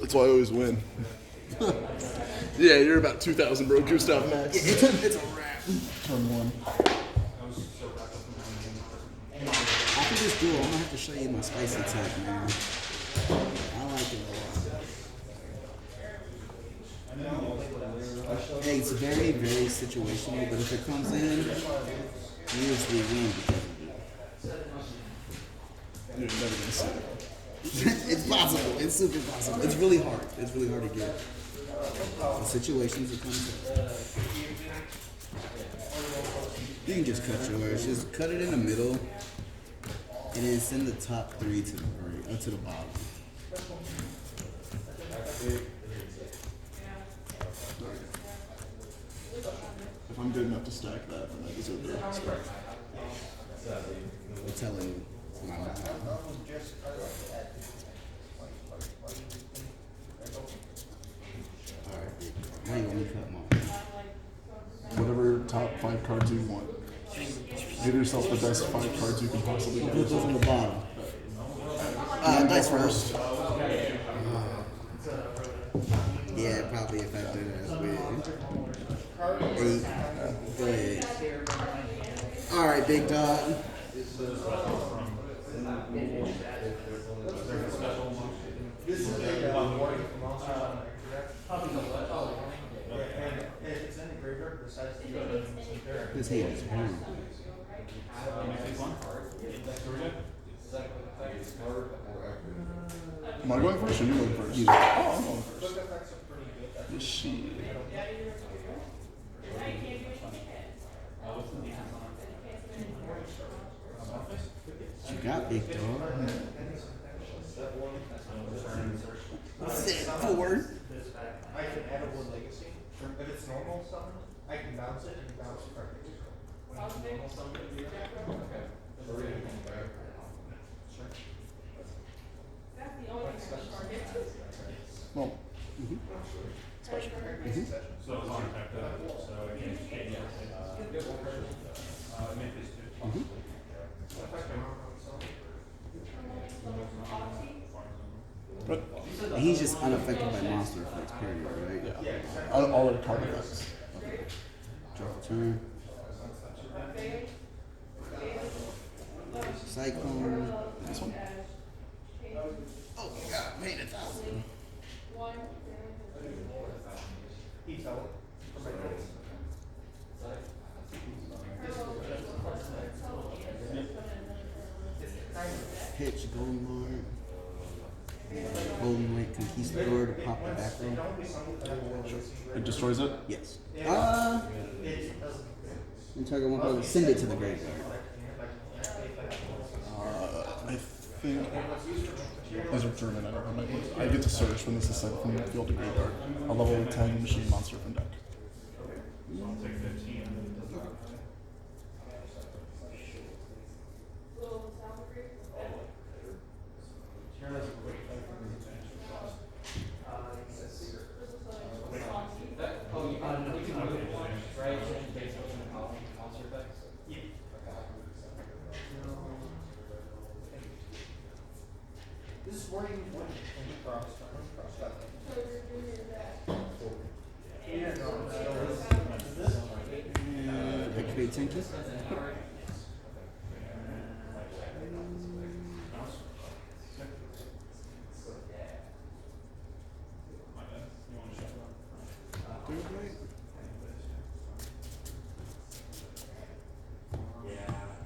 That's why I always win. Yeah, you're about 2,000, bro. Gustav Max. It's a wrap. Turn one. After this duel, I'm gonna have to show you my spicy type, man. I like it a lot. Hey, it's very, very situational, but if it comes in, you usually win because of You're never gonna see it. it's possible. It's super possible. It's really hard. It's really hard to get. The situations it comes in. You can just cut yours. Just cut it in the middle, and then send the top three to the right, to the bottom. If I'm good enough to stack that, then I deserve to stack. I'm telling you, my mom. Alright, now you want me to cut them off. Whatever top 5 cards you want. Give yourself the best 5 cards you can possibly Put get. those on the bottom. Dice first. Yeah, probably if I do that, that's weird. 8. Go ahead. Alright, big dog. This hand is horrible. Am I going first or you going first? You. Oh, I'm going first. Shit. You got big dog. Sit forward. I can add a wood legacy. If it's normal summon, I can bounce it and bounce it. That's the only thing I target. Well, Special. So it's on effect, so I can change it. Make this two. but He's just unaffected by monster effects, period, right? yeah, all our card effects. Draw a turn. Cyclone. This one? Oh my god, made 1,000. He fell. Pitch, Golden Lord. Golden Light Conquistador to pop the back row. It destroys it? Yes. You target one card, send it to the graveyard. I think these are German. I don't remember. I get to search when this is sent from the field to graveyard. A level 10 machine monster from deck. This is where you win. Cross that. Activate Tinky.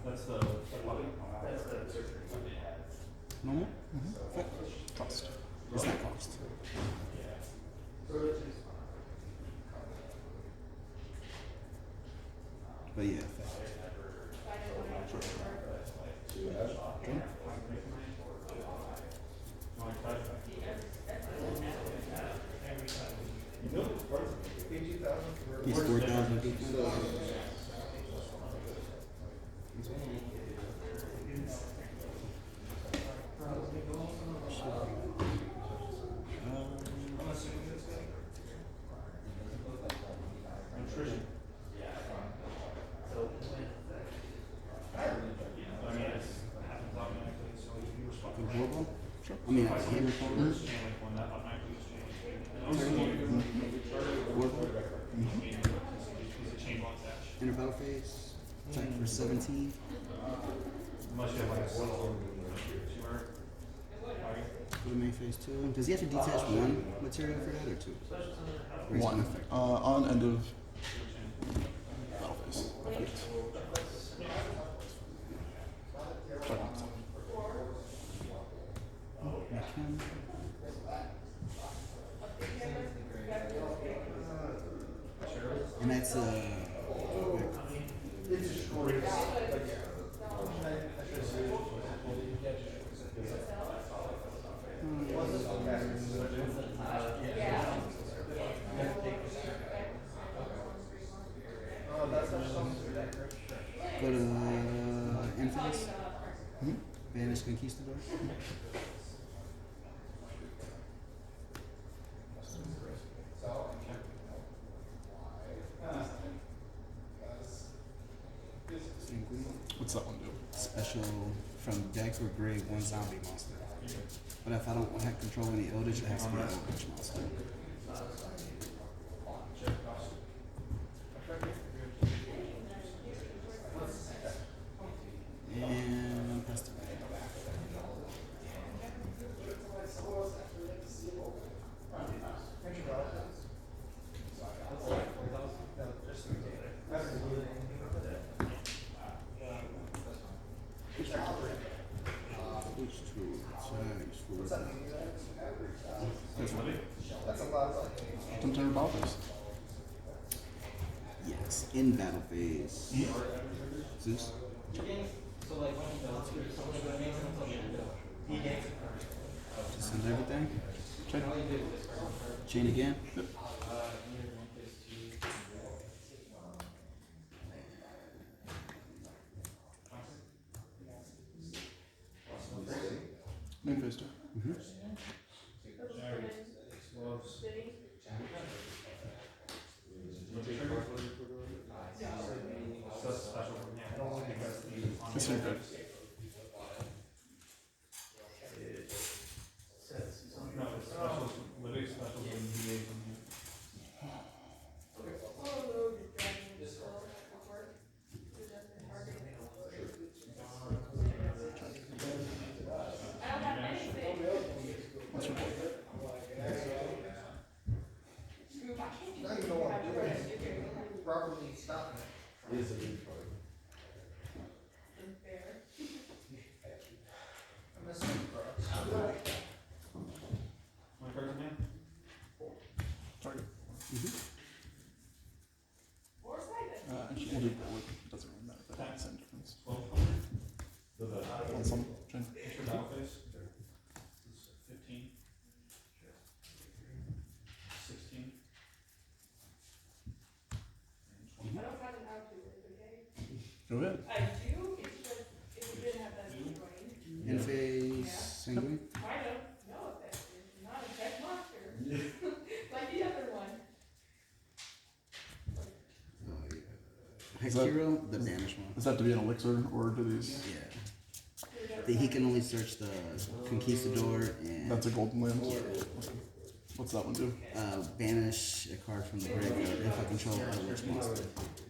That's the Normal? Trust. It's not cost. But yeah, he's 4,000 people. I mean, hammer forward. Attack for 17. Unless you have like a single tumor. For the main phase 2. Does he have to detach one material for that or two? Or is it One. effect? On end of battle phase. Check on myself. And that's go to Infamous. Banish Conquistador. What's that one do? Special from deck or grave, one zombie monster. But if I don't have control any Eldlich, it has to be an Eldlich monster. And press the button. Which two attacks for Tempter battle phase. yes, in battle phase. Zeus. Just send everything. Check. Chain again. Yep. Main phase 2. It's your good. No, it's special, literally special when he is in here. What's your board? Now you know what I'm doing. Properly stopping it. I'm missing the cross. My cards in hand? Target. Actually, we'll do bullet. It doesn't really matter. That makes any difference. 12. On some chain. Extra battle phase. 15. 16. And 20. I don't have an out to it, okay? Go ahead. I do, it's just, if you didn't have that joint. In phase sanguine. Kind of, no effect, it's not a pet monster. Like the other one. Hexero, the banished one. Does that have to be an elixir, or do these? Yeah. He can only search the Conquistador and That's a golden land. What's that one do? banish a card from the graveyard if I control a Eldlich monster.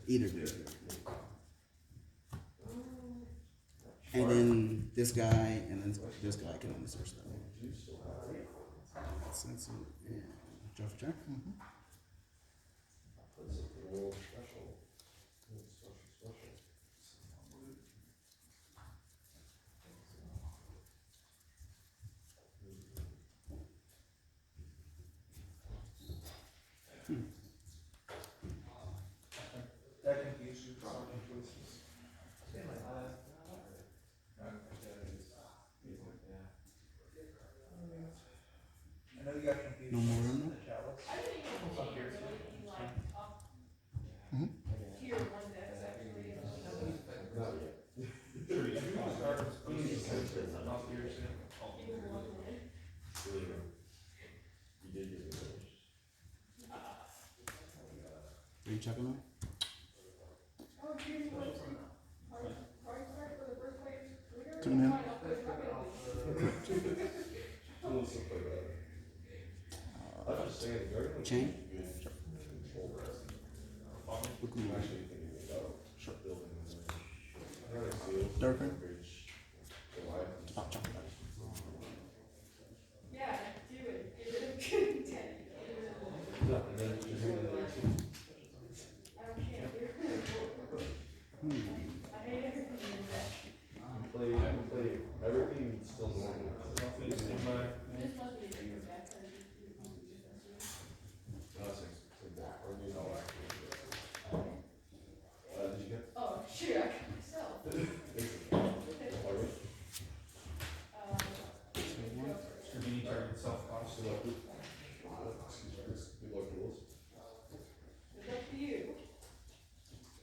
Either graveyard. And then this guy, and then this guy can only search that one. Sense it, and draw for turn. That confused you. I know you got confused. No more room, no? The chalice. I didn't even think it was like up tier one decks actually. Even one win. Are you checking on? Oh, geez, what's price tag for the first place? Two in hand. Chain? Sure. Dark green. Stop jumping back. Yeah, do it. Get rid of Teddy. Get rid of I don't care. Get rid of I hate everything in that. Play everything still normal. This must be a bigger back card. Did you get? Oh, shoot, I got myself. Scrutiny target self-cost. Good luck rules. Good luck to you.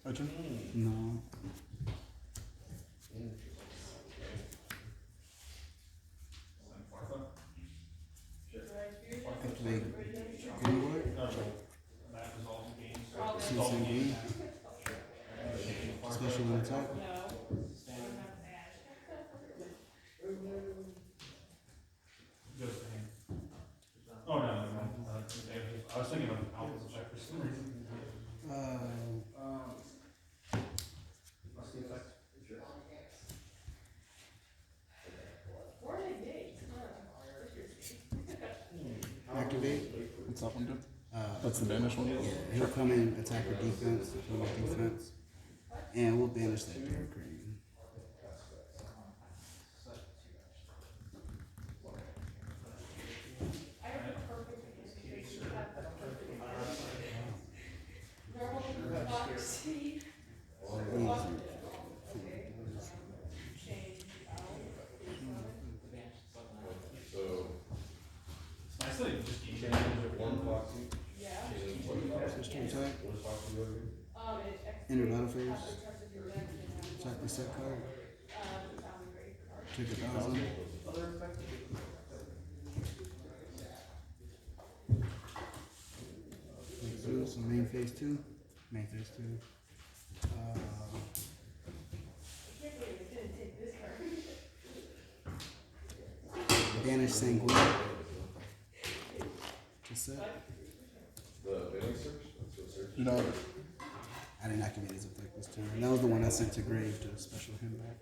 My turn. No. Activate green board. That resolves the game. Since in green. Special one attack. No. Goes to him. Oh, no. I was thinking of Alpha's effect for some reason. What's the effect? Activate. What's that one do? That's the banish one? Yeah, he'll come in, attack or defense, or defense. And we'll banish that dark green. I have a perfect because you have a perfect normal boxy. Change So, It's nice that you just keep change it one foxy. Yeah. Switch to attack. What is foxy do again? Enter battle phase. Attack the set card. Take 1,000. So main phase 2. Main phase 2. Banish Sanguine. Just set. The banning search? That's what search? You know, I didn't activate his effect this turn. That was the one I sent to Grave to special him back.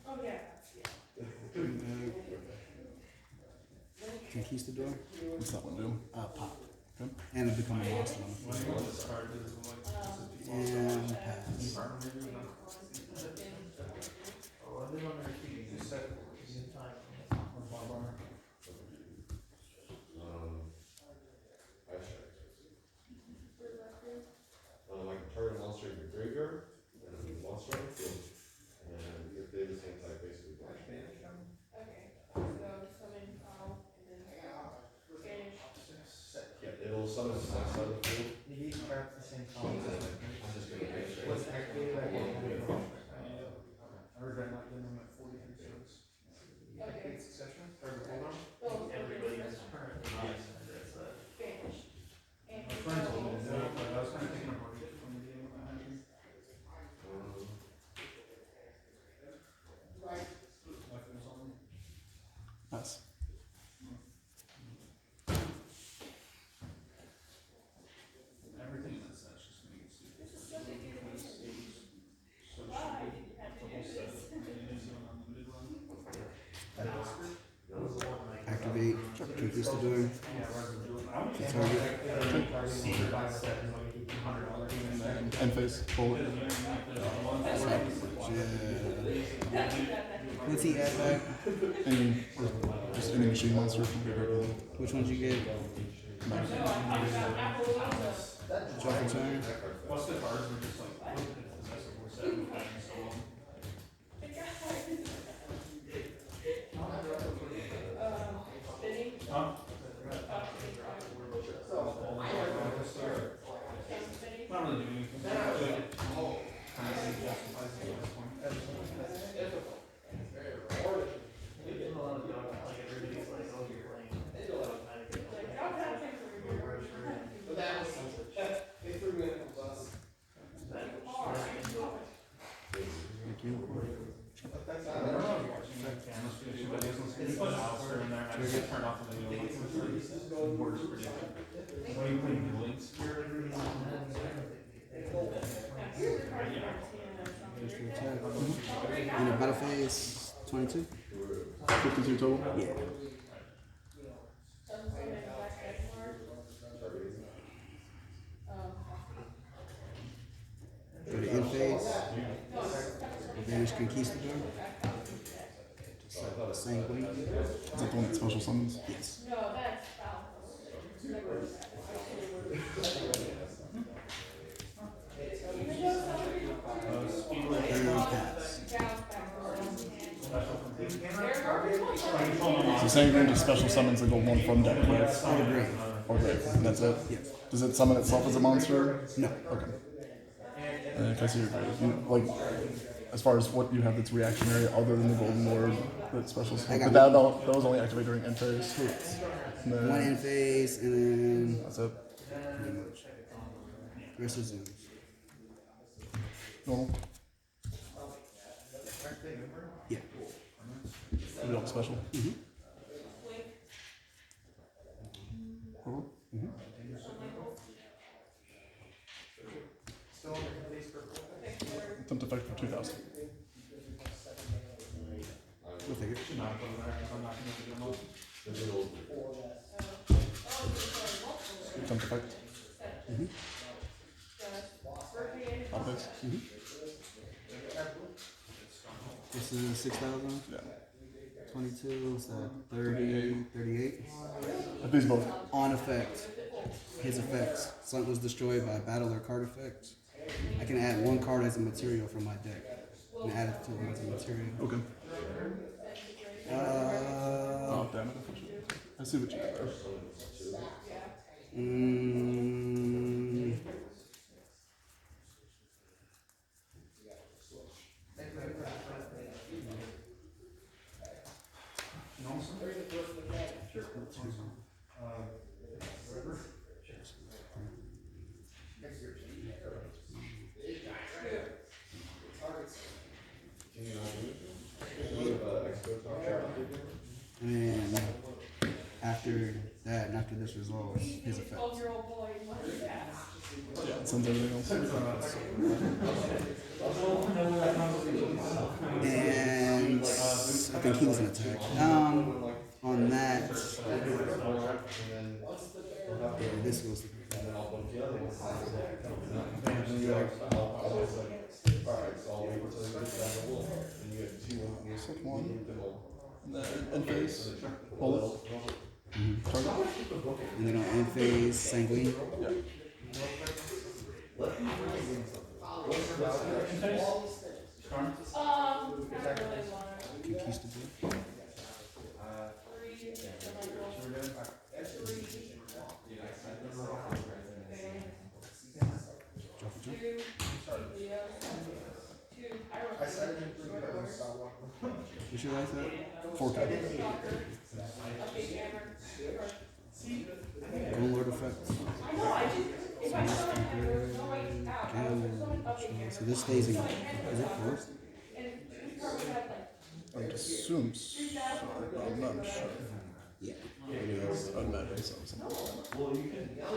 Oh, yeah. Conquistador. what's that one do? Pop. Okay. And it become a monster on the When field. this card is like. And pass. I checked. I can target a monster in your graveyard, and then a monster on the field. And if they have the same type, basically black. Okay, so summon Carl and then Spanish. Yeah, it'll summon the side of the field. You each grab the same color. I'm just gonna make sure. What's activated, I can't do it. I regret not getting them at 43 service. Activate succession, or hold on. Oh, Everybody okay, is currently not, that's Spanish. And My friends told me to do it, but I was kind of taking a break from the game when that happened. Life goes on. Pass. Everything in that set's just gonna get stupid. This is such a good So addition. stupid. Why did you have to do Double set. this? You use it on unlimited run. Activate Conquistador. Yeah, rather than do it. I don't To care. target. And then end phase. Pull it. What's he add back? Any, just any machine monster from graveyard to hand. Which ones you get? Back. Shuffle turn. Plus the cards were just like, that's what we're setting with having so long. Spinning. Huh? Not really doing anything. Kind of justifies it at this point. a lot of dog, like everybody's like, oh, you're playing. Thank you. I don't know, I was watching that camera station, but he was listening to the Alistair in there, and I just turned off the video, like, the board's pretty good. When you play dueling, In a battle phase, 22. 52 total. Yeah. For the end phase, Vanish Conquistador. Sanguine. Is that the one that special summons? Yes. And pass. So Sanguine just special summons and go one from deck, right? Or grave. Or grave, and that's it? Yes. Does it summon itself as a monster? No. Okay. Can I see your grave? You, like, as far as what you have that's reactionary other than the Golden Lord, that special I got but that was only activated during end phase. And then, One end phase, and then that's it. pretty much. Rest is zooms. Normal. Yeah. We don't special. Mm-hmm. Normal. Attempt effect for 2,000. We'll take it. Attempt effect. Out of base. This is 6,000. Yeah. 22, is that 30, 38? At these both. On effect, his effects. Something was destroyed by battle or card effect. I can add one card as a material from my deck and add it to it as a material. Okay. Oh, damn it. I see what you did there. Mm, and after that, and after this resolves, his effects. Yeah, it sends everything else. And I think he was an attack. On that, this was. Set one. And then end phase. Hold it. Target. And then on end phase, sanguine. Yeah. Conquistador. I said it in 3 cards, so You sure like that? 4K. Golden Lord effect. So this stays in. Is it forced? I would assume so. I'm not sure. Yeah. It is. I'd imagine so. Something like that.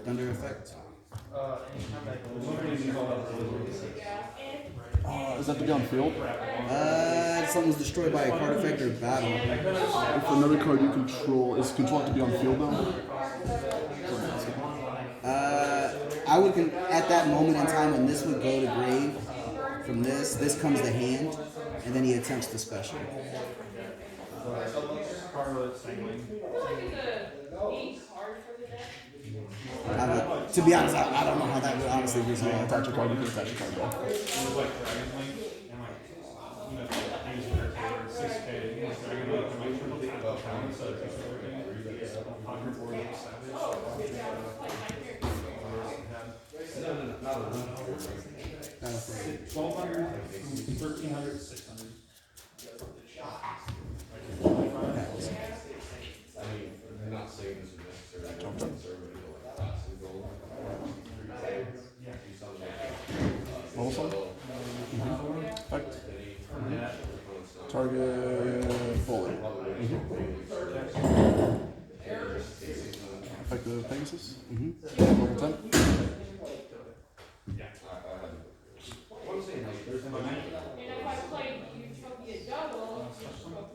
Thunder effect. Is that to be on field? Something's destroyed by a card effect or battle. If another card you control is controlled to be on field though? I would at that moment in time when this would go to grave, from this comes the hand, and then he attempts to special. To be honest, I don't know how that would honestly Yeah, resolve. attach a card, you can attach a card though. That's right. 1,200, 1,300, 600. I mean, I'm not saying this is necessarily conservative, like passive goal. Do something like Roll some. Effect. Target bullet. Pegasus. Mm-hmm. Level 10. What I'm saying, like, there's And if I played Utopia double, sometimes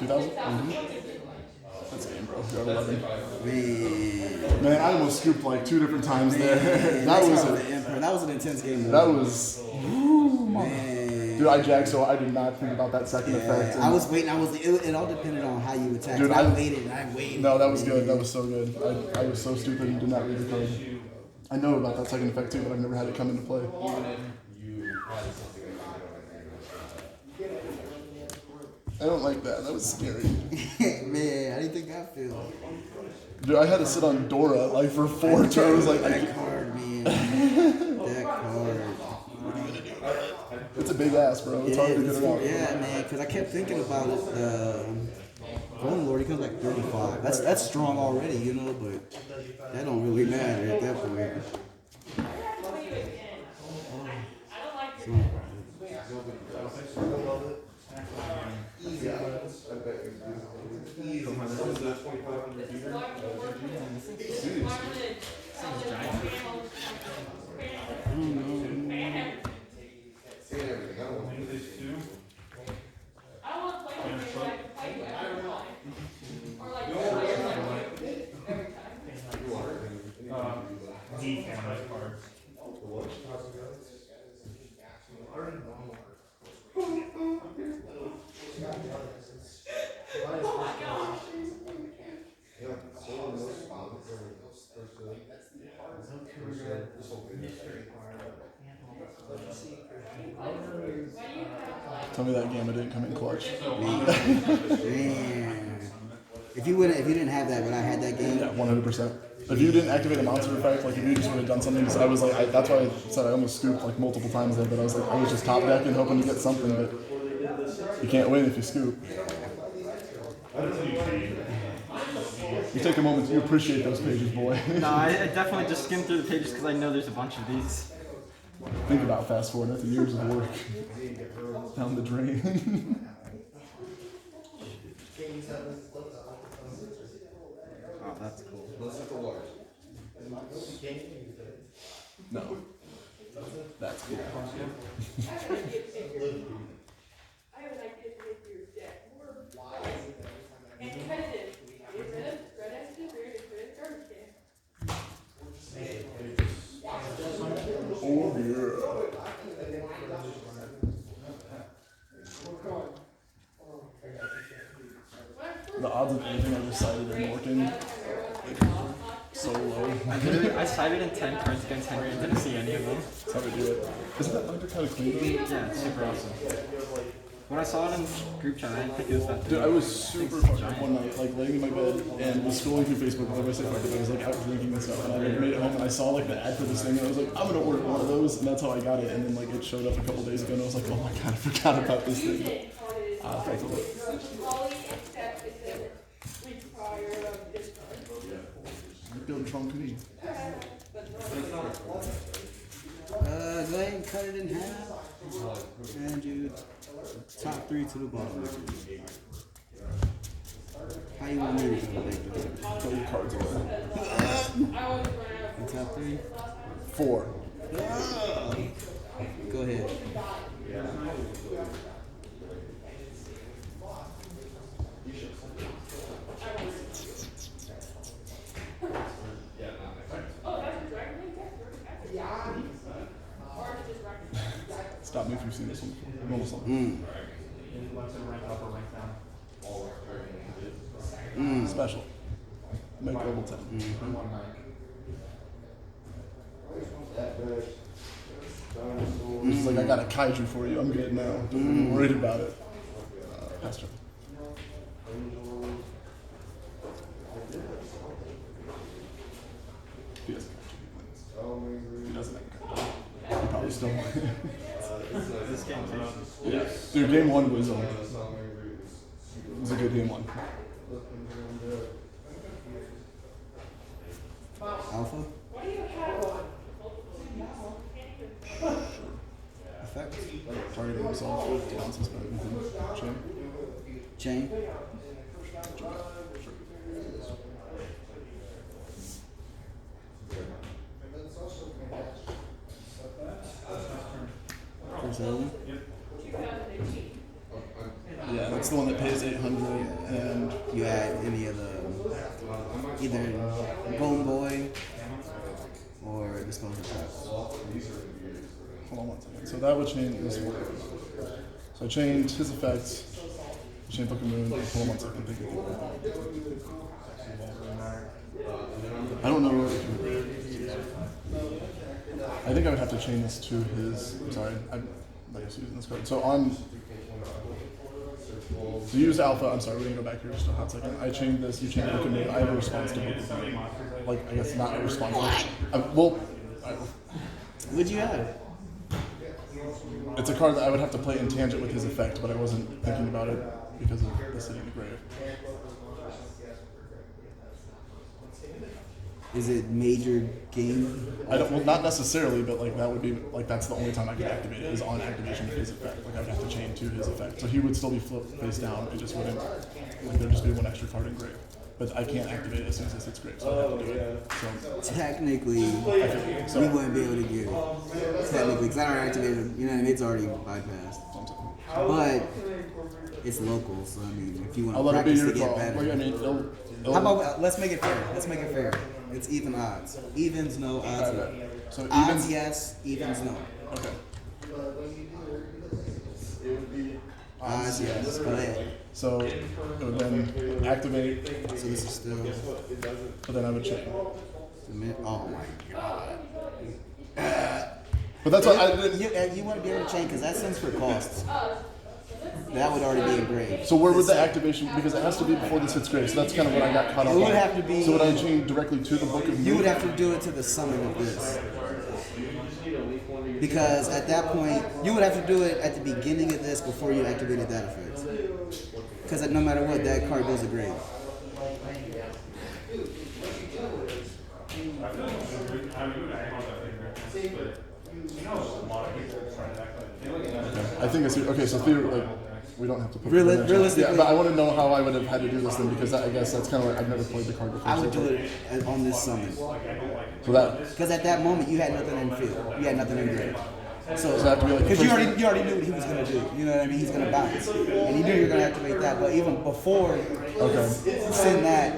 2000? 10,000 Mm-hmm. points. That's a game, bro. You're at 11. Man. Man, I almost scooped like 2 different times there. Man, That was the a, Emperor. That was an intense game. that was. Man. Dude, I jacked, so I did not think about that second effect. I was waiting. It all depended on how you attacked. Dude, I I- waited. No, that was good. That was so good. I was so stupid and did not read the code. I know about that second effect too, but I've never had it come into play. even if you had something like I don't like that. That was scary. Man, how do you think that feels? Dude, I had to sit on Dora like for 4 turns. Like, That card, man. That card. it's a big ass, bro. It's hard to get it out. Yeah, man. Because I kept thinking about it. Golden Lord, he comes like 35. That's strong already, you know. But that don't really matter at that point. D-camera cards. Tell me that Gamma didn't come in clutch. Man. If you didn't have that, but I had that game. Yeah, 100%. If you didn't activate a monster effect, like if you just would have done something, so I was like, that's why I said I almost scooped like multiple times there, but I was like, I was just top decking hoping to get something, but you can't win if you scoop. You take a moment to appreciate those pages, boy. No, I definitely just skimmed through the pages because I know there's a bunch of these. Think about fast forward, that's years of work down the drain. Oh, that's cool. Let's hit the water. No. That's cool. I would like to make your deck more and competitive. Get rid of red X, get rid of garbage can. Oh yeah. The odds of anything I decided and working like, so low. I cited in 10 cards against Henry and didn't see any of them. That's how we do it. Isn't that binder kind of clean? Yeah, it's super awesome. When I saw it in group chat, I didn't think it was that Dude, big. I was super fucked up one night, like laying in my bed and was scrolling through Facebook with everybody saying I was like out drinking and stuff, and I like, made it home and I saw like the ad for this thing and I was like, I'm gonna order one of those, and that's how I got it. And then like it showed up a couple days ago and I was like, oh my god, I forgot about this thing. Effectively. Build trunk me. Go ahead and cut it in half. And you top 3 to the bottom. How you want me to do it? Throw your cards away. And top 3? 4. Go ahead. Stop me if you've seen this one before. Normal song. Let's rank up or rank down. Special. Make level 10. This is like, I got a kaiju for you. I'm good now. Don't be worried about it. Pastor. He doesn't have kaiju. He doesn't have a kaiju. He probably still won. This game's up. Yeah. Dude, game 1 was a good game 1. Alpha? Effect? Targeting himself. Down suspect within chain. Chain? Selling? 2018. Yeah, that's the one that pays 800 and You add any of the either Golden Boy or Disposal Traps. hold on one second. So that would change this one. So I changed his effects. Chain Book of Moon. Hold on one second. I don't know. I think I would have to chain this to his. I'm sorry, I'm not used to using this card. So on. So you use Alpha. I'm sorry, we're gonna go back here just a hot second. I chained this. You chained Book of Moon. I have a response to Book of Moon. Like I guess not a response. What'd you have? It's a card that I would have to play in tangent with his effect, but I wasn't thinking about it because of the City in the Grave. Is it major game? I don't, well, not necessarily, but like that would be like that's the only time I could activate it is on activation of his effect. Like I would have to chain to his effect, so he would still be flipped face down. It just wouldn't. Like there'd just be one extra card in grave, but I can't activate it as soon as it hits grave, so I have to do it. So Technically, we wouldn't be able to get it. Technically, because I already activated. You know, what I mean? It's already bypassed. But it's local, so I mean, if you want I'll to let it be practice your to get call. better. Like, I mean, it'll, How about let's make it fair? Let's make it fair. It's even odds. Evens, no. Odds, no. so Odds, even yes. Evens, no. okay. Odds, yes. Go ahead. So it would then activate, So this is still. but then I would chain. Oh my god. But that's what I didn't. You want to be able to chain because that stands for costs. That would already be engraved. So where would the activation? Because it has to be before this hits grave. So that's kind of what I got caught up. It would on. have to be- So would I chain directly to the Book of Moon? You would have to do it to the summon of this. Because at that point, you would have to do it at the beginning of this before you activated that effect. Because no matter what, that card goes to grave. I think it's okay. So like we don't have to put Realistically, yeah, but I want to know how I would have had to do this then because I guess that's kind of like I've never played the card before. I would so do it on this summon. So that Because at that moment, you had nothing in field. You had nothing in grave. So, that have to be like the because you first- already knew what he was gonna do. You know what I mean? He's gonna bounce, and you knew you were gonna activate that. But even before send that,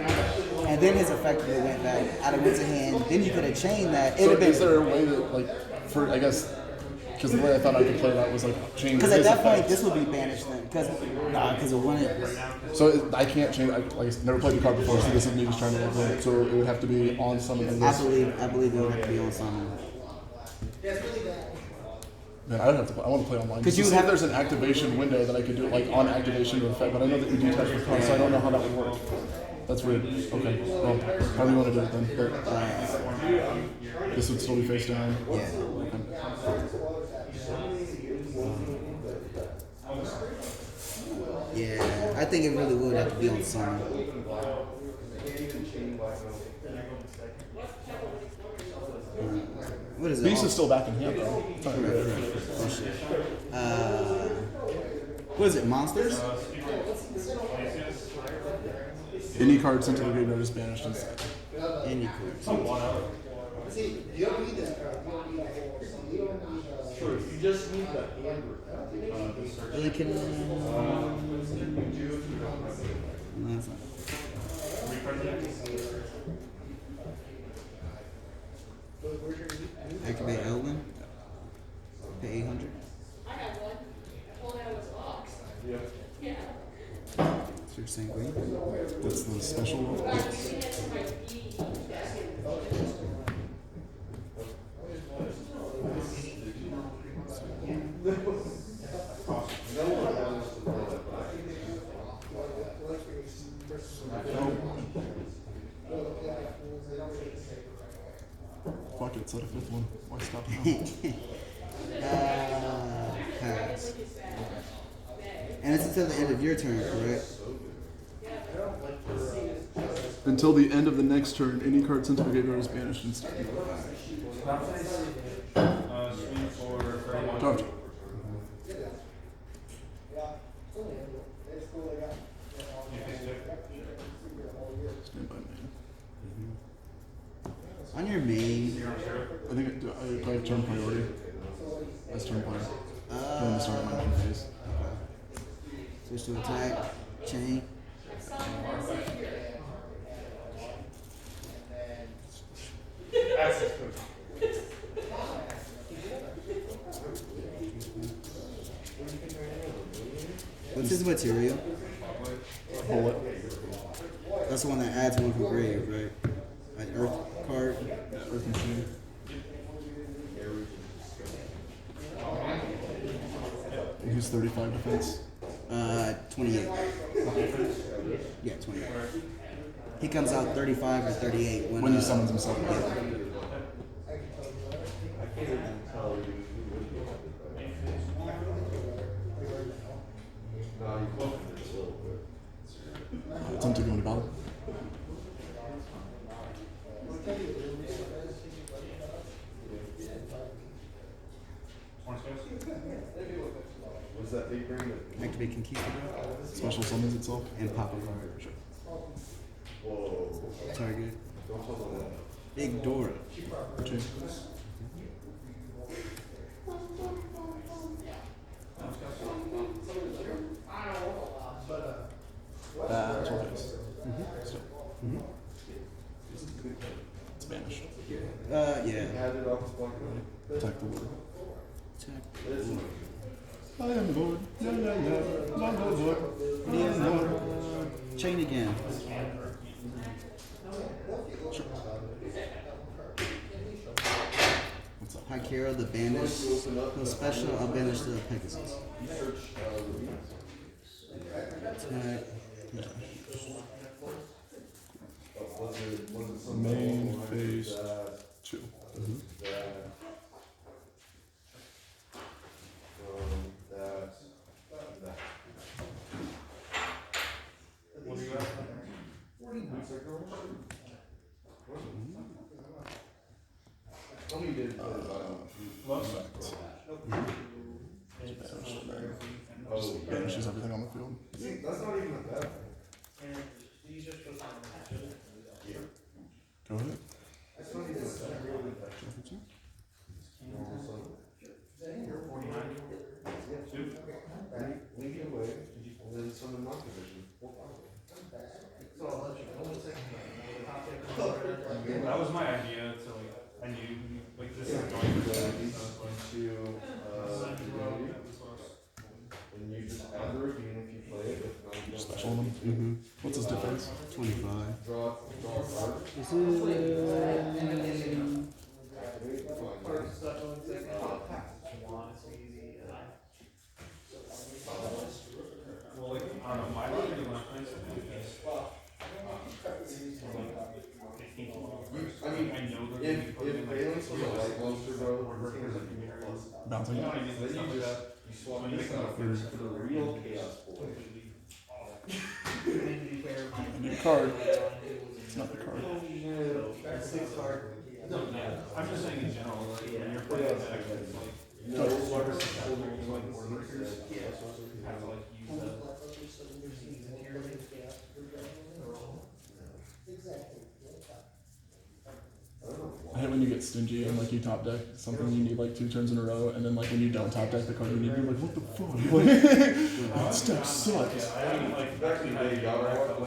and then his effect would have went back out of went to hand. Then you could have chained that. It'd So have been is there a way that like for I guess because the way I thought I could play that was like chain. because at his that point effect. this would be banished then. Because it wouldn't. So I can't change. I never played the card before, so this is me just trying to like learn it. So it would have to be on summon. I believe it would have to be on summon. Man, I would have to. I want to play online. Because You you see have- if there's an activation window that I could do it like on activation to effect, but I know that you detach the card, so I don't know how that would work. That's weird. Okay, well, how do you want to do it then? But, this would still be face down. Yeah. Okay. Yeah, I think it really would have to be on summon. What is it? Beast is still back in hand though. It's not great. What is it? Monsters? Any card sent to the graveyard is banished instead. Any cards. Sure, you just need the hand. Really can. No, that's not. Activate Elwin. Pay 800. I have one. I pulled out of the box. Yeah. Yeah. It's your same green. That's the special one. Well, I think it's my E deck. Fuck it, set a fifth one. Why stop now? Pass. And it's until the end of your turn, correct? Until the end of the next turn, any card sent to the graveyard is banished instead. Swing for 31. Dodge. Stand by me. On your main. I think do I have turn priority as turn player. During the start of my motion phase. Switch to attack. Chain. Access code. What's his material? Bullet. That's the one that adds one from grave, right? Like Earth card. Earth Machine. He's 35 defense. 28. Yeah, 28. He comes out 35 or 38 When he summons himself. I can't even tell you. No, you can a little bit. Attempt to go into battle. What's that big ring? Activate Conquistador Special summons itself. and pop a card. Whoa. Target. Don't tell them that. Big Dora. Two. That's what it is. So, it's banished. Yeah. Add it off the block. Attack the word. Attack. I am Lord. Yeah, yeah, yeah. Lord. Chain again. Sure. What's up? Hykera, the banish. No special, I'll banish the Pegasus. Attack. Main phase 2. What do you got? Banishes everything on the field. That's not even a bad Go ahead. That's not even a bad Leave it away, and then summon non-division. That was my idea, so like, I knew, like, this is going To, and you just add the ravine if you play it, if not, you don't. Special on him. What's his difference? 25. Draw a card. Is it? well, like, I don't know, my luck is not nice because, I mean, I know they're if Valence was a light monster, bro, this game is like Bouncing. you know what I mean? then Stuff you like just, that. you swap this out for the real chaos boy. A new card. It's not the card. I'm just saying in general, like, when you're playing a deck, it's like, No, water is have to, like, use that. I hate when you get stingy and like you top deck something you need like 2 turns in a row, and then like when you don't top deck the card you need, you're like, what the fuck? Like, this deck sucks. back in the day, y'all were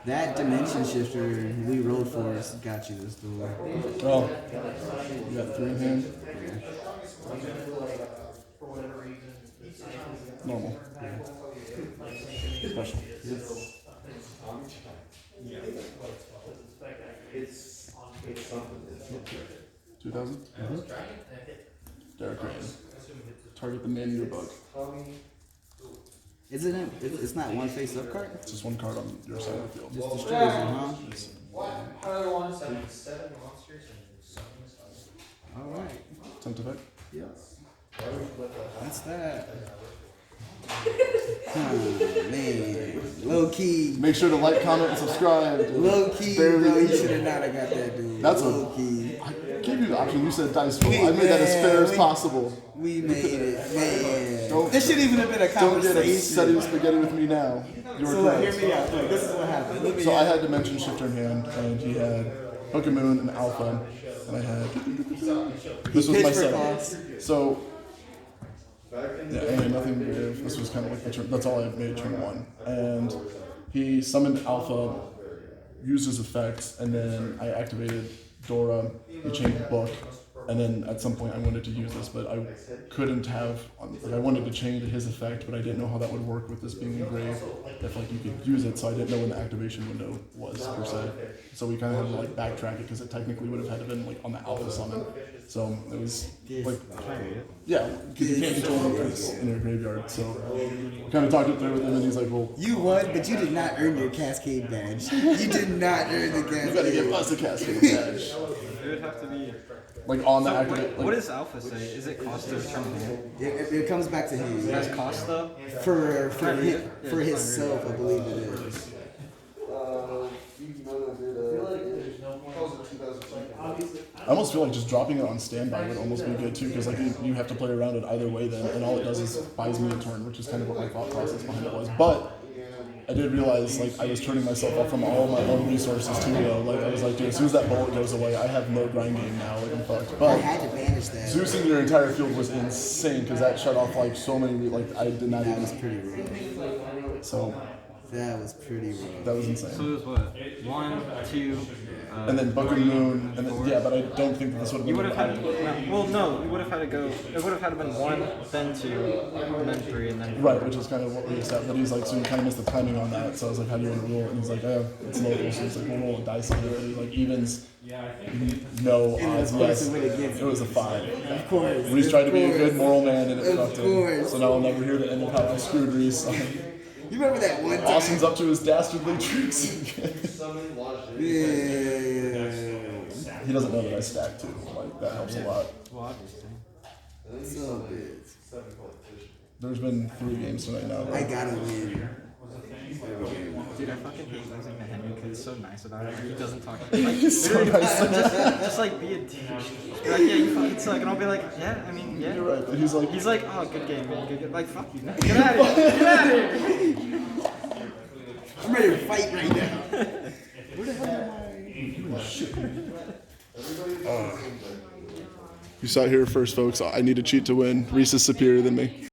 That dimension shifter we rolled for us got you this duel. Oh, you got 3 in hand. Normal. Special. It's something. 2000. Derek Rain. Target the man eater bug. Isn't it? It's not one face up card? It's just 1 card on your side of the field. Just destroys it, huh? Seven monsters and summon. Alright. Attempt effect. Yes. That's that. Oh, man. Low key. Make sure to like, comment, and subscribe. Low key, Barely bro. You legal. should have not have got that dude. That's low a- key. I gave you the option. You said dice roll. I made that as fair as possible. We made it, man. Don't- This shouldn't even have been a Don't get conversation. upsetting spaghetti with me now. You're So look, correct. hear me out. Look, this is what happened. Look at So you. I had Dimension Shifter in hand, and he had Hook and Moon and Alpha, and I had. This was my pitched for setup. cost. So Yeah, and nothing grave. This was kind of like the turn. That's all I made turn 1. And he summoned Alpha, used his effects, and then I activated Dora. He changed book, and then at some point I wanted to use this, but I couldn't have. Like I wanted to change his effect, but I didn't know how that would work with this being engraved. If like you could use it, so I didn't know when the activation window was per se. So we kind of had to like backtrack it because it technically would have had to been like on the Alpha summon. So it was like, yeah, because you can't control effects in your graveyard. So we kind of talked it through with him, and he's like, well, You won, but you did not earn your Cascade badge. You did not earn the Cascade. you got to give us a Cascade badge. It would have to be. Like on the So activate. what does Alpha say? Is it cost to return hand? It comes back to him. It has cost though? For Yeah, himself, I believe it is. I almost feel like just dropping it on standby would almost be good too, because like you have to play around it either way then, and all it does is buys me a turn, which is kind of what my thought process behind it was. But I did realize like I was turning myself off from all my own resources too though. Like I was like, dude, as soon as that bullet goes away, I have no grind game now. Like I'm fucked. I But had to banish that. Zeusing your entire field was insane because that shut off like so many. Like I did not That was even. pretty rough. So That was pretty rough. that was So insane. it was what? 1, 2. And then Book of Moon, and then, yeah, but I don't think that this would have You been. would have had. No, you would have had to go. It would have had to been 1, then 2, and then 3, and then. Right, which is kind of what we accept. But he's like, so you kind of missed the timing on that. So I was like, how do you want to roll it? And he's like, oh, it's local. So he's like, we'll roll a dice on it. And he's like, evens, no odds, yes. It was a 5. Of course. Reese tried to be a good moral man, and it Of fucked him. course. So now I'll never hear the end of how I screwed Reese. You remember that one time? Austin's up to his dastardly tricks. Yeah. He doesn't know that I stack too. Like, that helps a lot. Well, obviously. So good. There's been 3 games tonight now. I gotta win. Dude, I fucking hate losing to Henry because he's so nice about it. He doesn't talk. Like, He's so nice. just like be a douche. Be like, yeah, you fucking suck, and I'll be like, yeah, I mean, yeah. You're right, but he's like, Oh, good game, man. Good game. Like, fuck you, man. Get out of here. Get out of here. I'm ready to fight right now. where the hell am I? Shit. You saw it here first, folks. I need to cheat to win. Reese is superior than me.